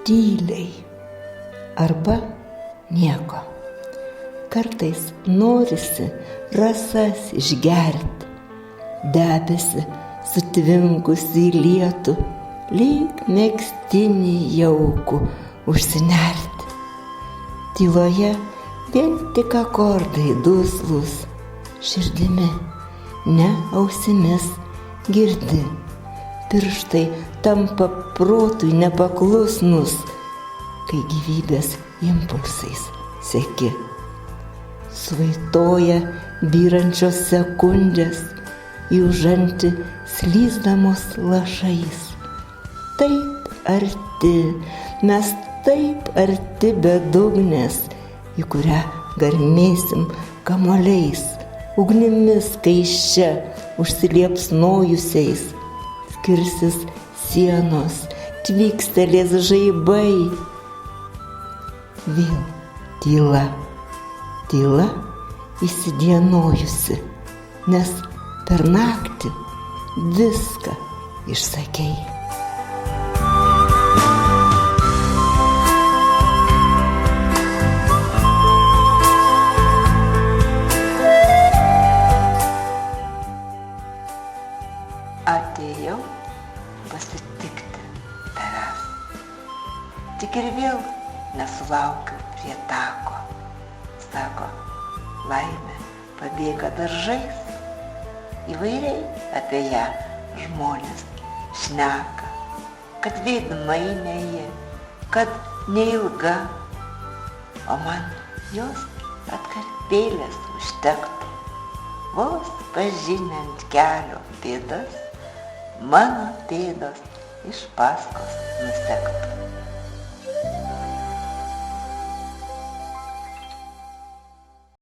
tyliai arba nieko. Kartais norisi rasas išgerti, debesį sutvinkusi į lietų, lyg megztinį jaukų užsinerti. Tyloje vien tik akordai duslus, širdimi, ne ausimis girdi. Pirštai tampa protui nepaklusnus, kai gyvybės impulsais seki. Svaitoja byrančios sekundės, į užantį slysdamos lašais. Taip arti, mes taip arti bedugnės, į kurią garmėsim kamuoliais, ugnimis kaiščia užsiliepsnojusiais. Skirsis sienos, tvykstelės žaibai. Vėl tyla, tyla įsidienojusi, nes per naktį viską išsakei. Atėjau pasitikti tavęs. Tik ir vėl nesulaukiu prie tako. Sako, laimė pabėga daržais. Įvairiai apie ją žmonės šneka, kad veidmainė ji, kad neilga, o man jos atkarpėlės užtektų. Vos pažinant kelio pėdas, mano pėdos iš paskos nusektų.